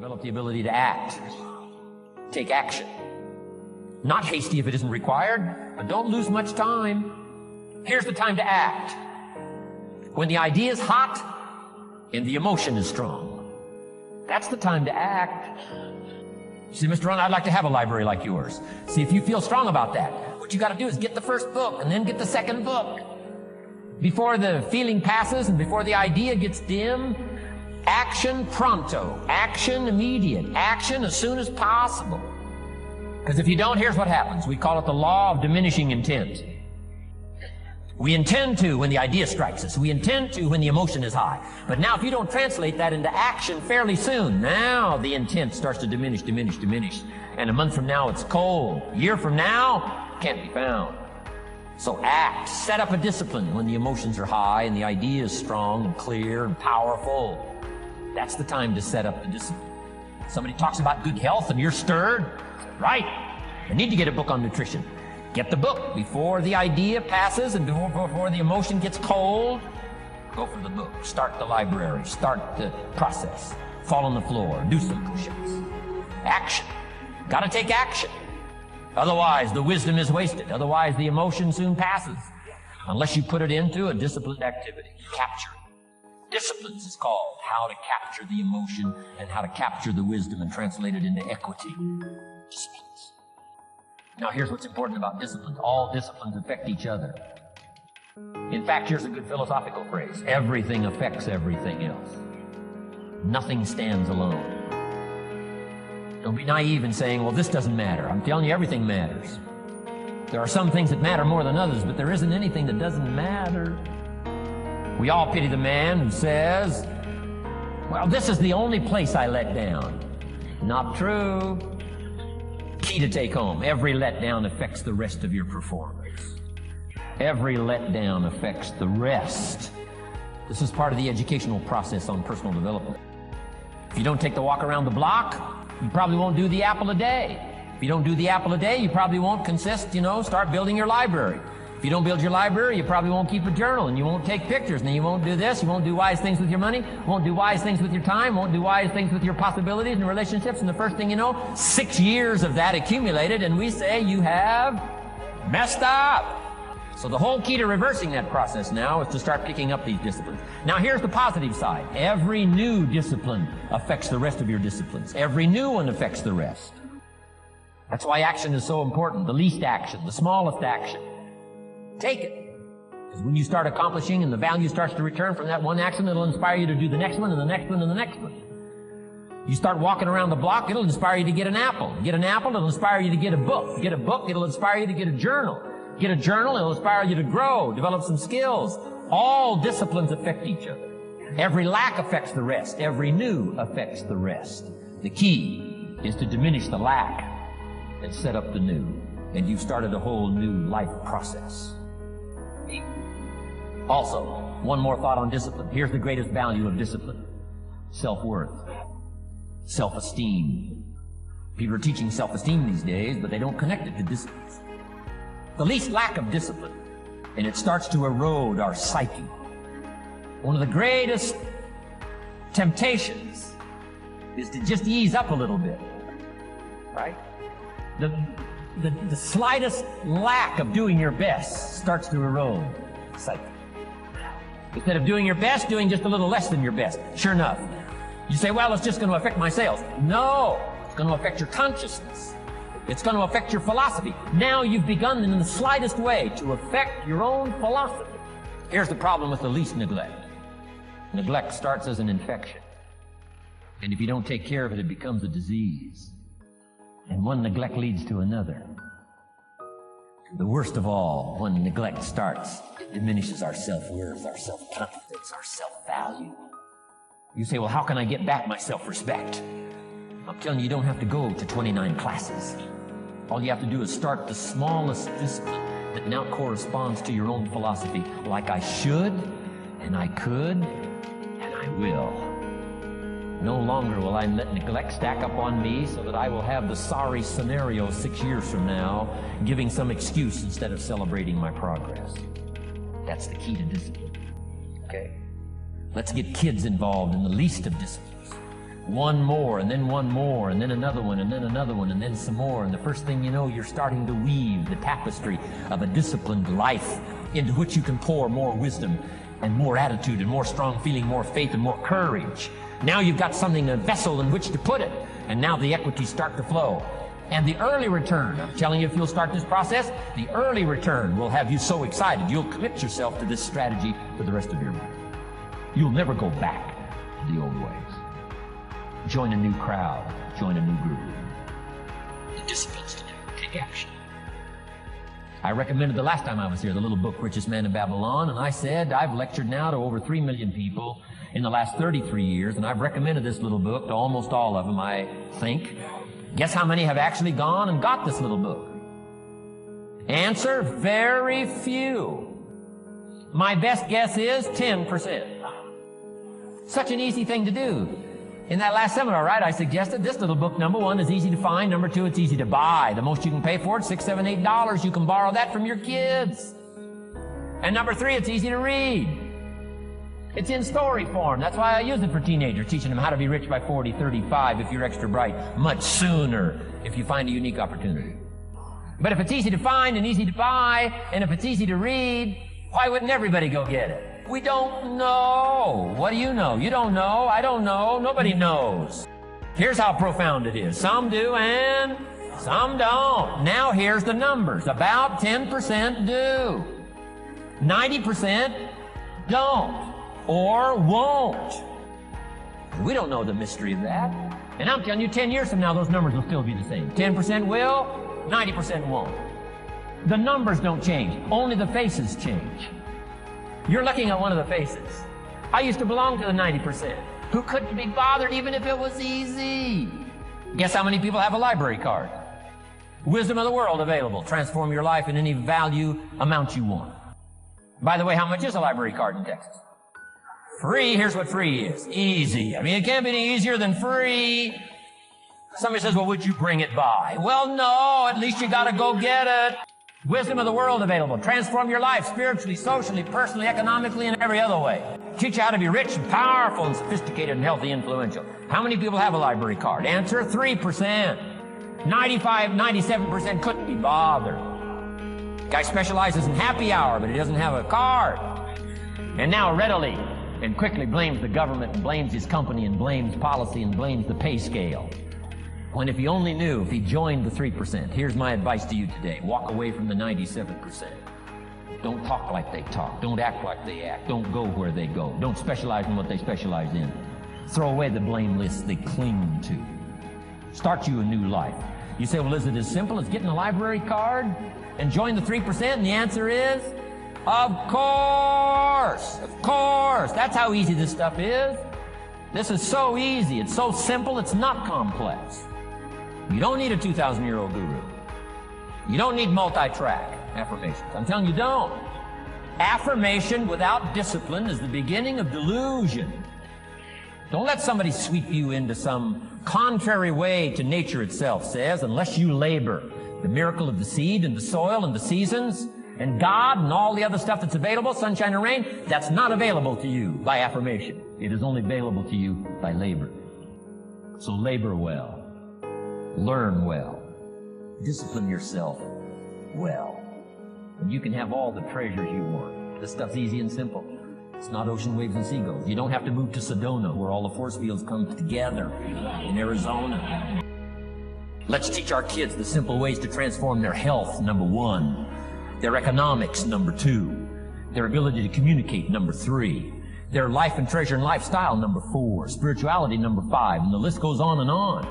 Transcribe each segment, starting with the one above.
Develop the ability to act. Take action. Not hasty if it isn't required, but don't lose much time. Here's the time to act. When the idea is hot and the emotion is strong. That's the time to act. You say, Mr. Rohn, I'd like to have a library like yours. See, if you feel strong about that, what you got to do is get the first book and then get the second book. Before the feeling passes and before the idea gets dim, action pronto, action immediate, action as soon as possible. Because if you don't, here's what happens. We call it the law of diminishing intent. We intend to when the idea strikes us. We intend to when the emotion is high. But now if you don't translate that into action fairly soon, now the intent starts to diminish. And a month from now, it's cold. A year from now, can't be found. So act. Set up a discipline when the emotions are high and the idea is strong and clear and powerful. That's the time to set up the discipline. Somebody talks about good health and you're stirred. Right. I need to get a book on nutrition. Get the book before the idea passes and before the emotion gets cold. Go for the book. Start the library. Start the process. Fall on the floor. Do some push-ups. Action. Got to take action. Otherwise, the wisdom is wasted. Otherwise, the emotion soon passes. Unless you put it into a disciplined activity. Capture it. Disciplines is called how to capture the emotion and how to capture the wisdom and translate it into equity. Disciplines. Now here's what's important about disciplines. All disciplines affect each other. In fact, here's a good philosophical phrase. Everything affects everything else. Nothing stands alone. Don't be naive in saying, well, this doesn't matter. I'm telling you, everything matters. There are some things that matter more than others, but there isn't anything that doesn't matter. We all pity the man who says, well, this is the only place I let down. Not true. Key to take home. Every letdown affects the rest of your performance. Every letdown affects the rest. This is part of the educational process on personal development. If you don't take the walk around the block, you probably won't do the apple a day. If you don't do the apple a day, you probably won't start building your library. If you don't build your library, you probably won't keep a journal, and you won't take pictures, and then you won't do this, you won't do wise things with your money, won't do wise things with your time, won't do wise things with your possibilities and relationships, and the first thing you know, 6 years of that accumulated, and we say you have messed up. So the whole key to reversing that process now is to start picking up these disciplines. Now here's the positive side. Every new discipline affects the rest of your disciplines. Every new one affects the rest. That's why action is so important. The least action, the smallest action. Take it. Because when you start accomplishing and the value starts to return from that one action, it'll inspire you to do the next one and the next one and the next one. You start walking around the block, it'll inspire you to get an apple. Get an apple, it'll inspire you to get a book. Get a book, it'll inspire you to get a journal. Get a journal, it'll inspire you to grow, develop some skills. All disciplines affect each other. Every lack affects the rest. Every new affects the rest. The key is to diminish the lack and set up the new. And you've started a whole new life process. Also, one more thought on discipline. Here's the greatest value of discipline. Self-worth. Self-esteem. People are teaching self-esteem these days, but they don't connect it to discipline. The least lack of discipline, and it starts to erode our psyche. One of the greatest temptations is to just ease up a little bit, right? The slightest lack of doing your best starts to erode psyche. Instead of doing your best, doing just a little less than your best. Sure enough. You say, well, it's just going to affect my sales. No, it's going to affect your consciousness. It's going to affect your philosophy. Now you've begun in the slightest way to affect your own philosophy. Here's the problem with the least neglect. Neglect starts as an infection. And if you don't take care of it, it becomes a disease. And one neglect leads to another. The worst of all, when neglect starts, it diminishes our self-worth, our self-confidence, our self-value. You say, well, how can I get back my self-respect? I'm telling you, you don't have to go to 29 classes. All you have to do is start the smallest discipline that now corresponds to your own philosophy, like I should, and I could, and I will. No longer will I let neglect stack up on me so that I will have the sorry scenario 6 years from now, giving some excuse instead of celebrating my progress. That's the key to discipline. Okay? Let's get kids involved in the least of disciplines. One more, and then one more, and then another one, and then another one, and then some more. And the first thing you know, you're starting to weave the tapestry of a disciplined life into which you can pour more wisdom and more attitude and more strong feeling, more faith and more courage. Now you've got something, a vessel in which to put it. And now the equities start to flow. And the early return, I'm telling you, if you'll start this process, the early return will have you so excited, you'll commit yourself to this strategy for the rest of your life. You'll never go back to the old ways. Join a new crowd, join a new group. The disciplines to take action. I recommended the last time I was here the little book, Richest Man in Babylon, and I said I've lectured now to over 3 million people in the last 33 years, and I've recommended this little book to almost all of them, I think. Guess how many have actually gone and got this little book? Answer, very few. My best guess is 10%. Such an easy thing to do. In that last seminar, right, I suggested this little book, number one, is easy to find. Number two, it's easy to buy. The most you can pay for it, $6, $7, $8. You can borrow that from your kids. And number three, it's easy to read. It's in story form. That's why I use it for teenagers, teaching them how to be rich by 40, 35 if you're extra bright, much sooner if you find a unique opportunity. But if it's easy to find and easy to buy, and if it's easy to read, why wouldn't everybody go get it? We don't know. What do you know? You don't know. I don't know. Nobody knows. Here's how profound it is. Some do and some don't. Now here's the numbers. About 10% do. 90% don't or won't. We don't know the mystery of that. And I'm telling you, 10 years from now, those numbers will still be the same. 10% will, 90% won't. The numbers don't change. Only the faces change. You're looking at one of the faces. I used to belong to the 90% who couldn't be bothered even if it was easy. Guess how many people have a library card? Wisdom of the world available. Transform your life in any value amount you want. By the way, how much is a library card in Texas? Free. Here's what free is. Easy. I mean, it can't be any easier than free. Somebody says, well, would you bring it by? Well, no, at least you got to go get it. Wisdom of the world available. Transform your life spiritually, socially, personally, economically, and every other way. Teach you how to be rich and powerful and sophisticated and healthy, influential. How many people have a library card? Answer, 3%. 95, 97% couldn't be bothered. Guy specializes in happy hour, but he doesn't have a card. And now readily and quickly blames the government and blames his company and blames policy and blames the pay scale. When if he only knew, if he joined the 3%, here's my advice to you today. Walk away from the 97%. Don't talk like they talk. Don't act like they act. Don't go where they go. Don't specialize in what they specialize in. Throw away the blame lists they cling to. Start you a new life. You say, well, is it as simple as getting a library card and join the 3%? And the answer is, of course. Of course. That's how easy this stuff is. This is so easy. It's so simple. It's not complex. You don't need a 2,000-year-old guru. You don't need multi-track affirmations. I'm telling you, don't. Affirmation without discipline is the beginning of delusion. Don't let somebody sweep you into some contrary way to nature itself says, unless you labor. The miracle of the seed and the soil and the seasons and God and all the other stuff that's available, sunshine and rain, that's not available to you by affirmation. It is only available to you by labor. So labor well. Learn well. Discipline yourself well. And you can have all the treasures you want. This stuff's easy and simple. It's not ocean waves and seagulls. You don't have to move to Sedona where all the force fields come together in Arizona. Let's teach our kids the simple ways to transform their health, number one. Their economics, number two. Their ability to communicate, number three. Their life and treasure and lifestyle, number four. Spirituality, number five. And the list goes on and on.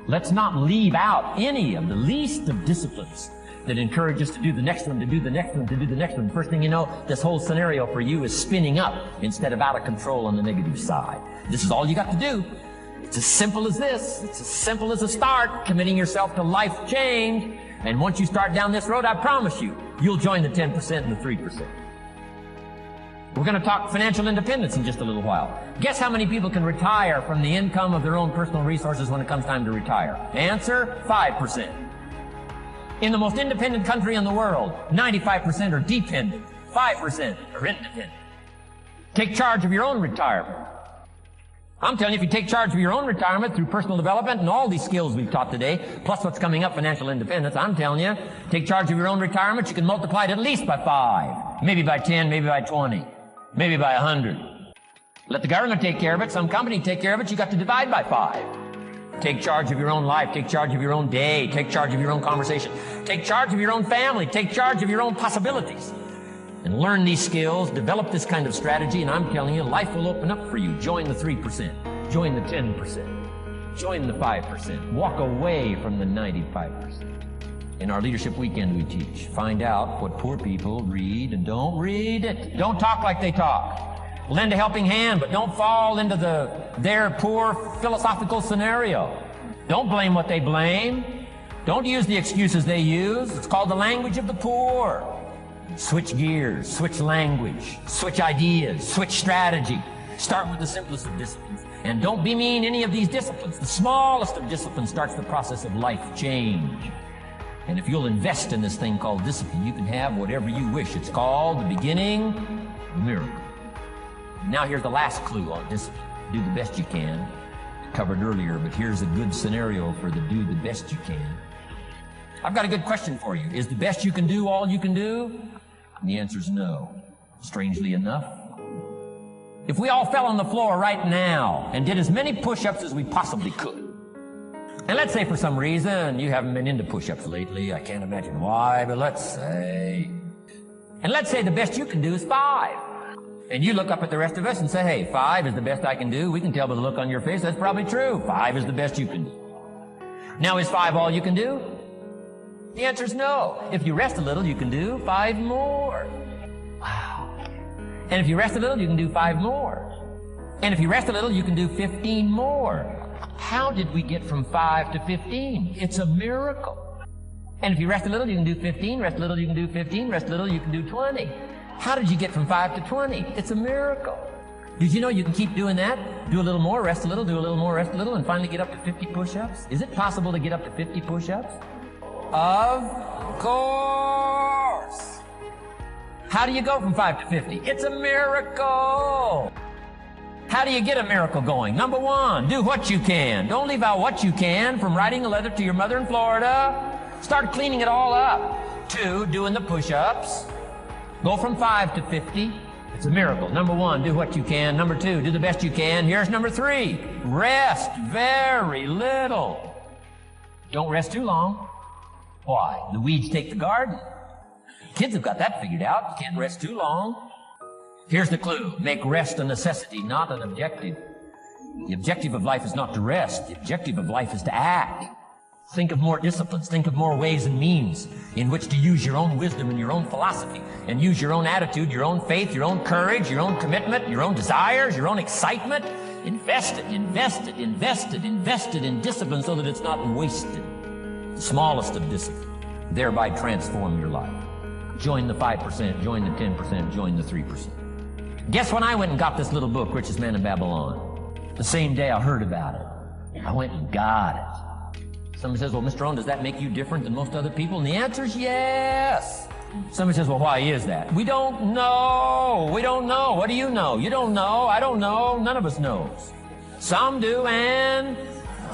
Let's not leave out any of the least of disciplines that encourage us to do the next one, to do the next one, to do the next one. First thing you know, this whole scenario for you is spinning up instead of out of control on the negative side. This is all you got to do. It's as simple as this. It's as simple as a start, committing yourself to life change. And once you start down this road, I promise you, you'll join the 10% and the 3%. We're going to talk financial independence in just a little while. Guess how many people can retire from the income of their own personal resources when it comes time to retire? Answer, 5%. In the most independent country in the world, 95% are dependent, 5% are independent. Take charge of your own retirement. I'm telling you, if you take charge of your own retirement through personal development and all these skills we've taught today, plus what's coming up, financial independence, I'm telling you, take charge of your own retirement, you can multiply it at least by 5, maybe by 10, maybe by 20, maybe by 100. Let the government take care of it, some company take care of it, you got to divide by 5. Take charge of your own life, take charge of your own day, take charge of your own conversation, take charge of your own family, take charge of your own possibilities. And learn these skills, develop this kind of strategy, and I'm telling you, life will open up for you. Join the 3%, join the 10%, join the 5%, walk away from the 95%. In our Leadership Weekend we teach, find out what poor people read and don't read. Don't talk like they talk. Lend a helping hand, but don't fall into their poor philosophical scenario. Don't blame what they blame. Don't use the excuses they use. It's called the language of the poor. Switch gears, switch language, switch ideas, switch strategy. Start with the simplest of disciplines. And don't be mean any of these disciplines. The smallest of disciplines starts the process of life change. And if you'll invest in this thing called discipline, you can have whatever you wish. It's called the beginning of a miracle. Now here's the last clue on discipline. Do the best you can. Covered earlier, but here's a good scenario for the do the best you can. I've got a good question for you. Is the best you can do all you can do? And the answer is no. Strangely enough. If we all fell on the floor right now and did as many push-ups as we possibly could, and let's say for some reason you haven't been into push-ups lately, I can't imagine why, but let's say the best you can do is 5. And you look up at the rest of us and say, hey, 5 is the best I can do. We can tell by the look on your face that's probably true. 5 is the best you can do. Now, is 5 all you can do? The answer is no. If you rest a little, you can do 5 more. Wow. And if you rest a little, you can do 5 more. And if you rest a little, you can do 15 more. How did we get from 5 to 15? It's a miracle. And if you rest a little, you can do 15. Rest a little, you can do 15. Rest a little, you can do 20. How did you get from 5 to 20? It's a miracle. Did you know you can keep doing that? Do a little more, rest a little, do a little more, rest a little, and finally get up to 50 push-ups? Is it possible to get up to 50 push-ups? Of course. How do you go from 5 to 50? It's a miracle. How do you get a miracle going? Number 1, do what you can. Don't leave out what you can, from writing a letter to your mother in Florida. Start cleaning it all up. 2, doing the push-ups. Go from 5 to 50. It's a miracle. Number 1, do what you can. Number 2, do the best you can. Here's number 3, rest very little. Don't rest too long. Why? The weeds take the garden. Kids have got that figured out. Can't rest too long. Here's the clue. Make rest a necessity, not an objective. The objective of life is not to rest. The objective of life is to act. Think of more disciplines. Think of more ways and means in which to use your own wisdom and your own philosophy, and use your own attitude, your own faith, your own courage, your own commitment, your own desires, your own excitement. Invest it in discipline so that it's not wasted. The smallest of discipline. Thereby transform your life. Join the 5%, join the 10%, join the 3%. Guess when I went and got this little book, Richest Man in Babylon? The same day I heard about it. I went and got it. Somebody says, well, Mr. Rohn, does that make you different than most other people? And the answer is yes. Somebody says, well, why is that? We don't know. We don't know. What do you know? You don't know. I don't know. None of us knows. Some do and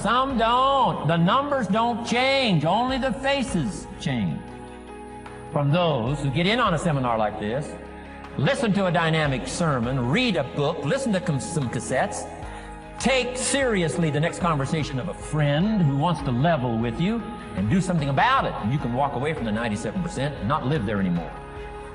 some don't. The numbers don't change. Only the faces change. From those who get in on a seminar like this, listen to a dynamic sermon, read a book, listen to some cassettes, take seriously the next conversation of a friend who wants to level with you, and do something about it. And you can walk away from the 97% and not live there anymore.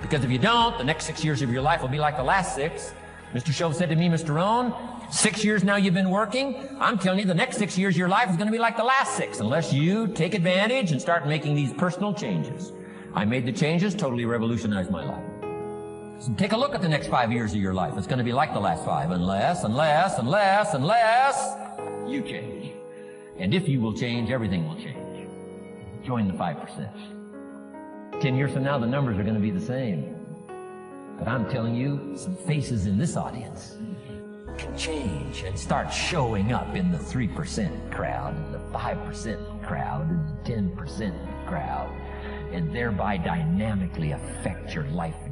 Because if you don't, the next 6 years of your life will be like the last 6. Mr. Shove said to me, Mr. Rohn, 6 years now you've been working. I'm telling you, the next 6 years of your life is going to be like the last 6, unless you take advantage and start making these personal changes. I made the changes, totally revolutionized my life. So take a look at the next 5 years of your life. It's going to be like the last 5, unless you change. And if you will change, everything will change. Join the 5%. 10 years from now, the numbers are going to be the same. But I'm telling you, some faces in this audience can change and start showing up in the 3% crowd, and the 5% crowd, and the 10% crowd, and thereby dynamically affect your life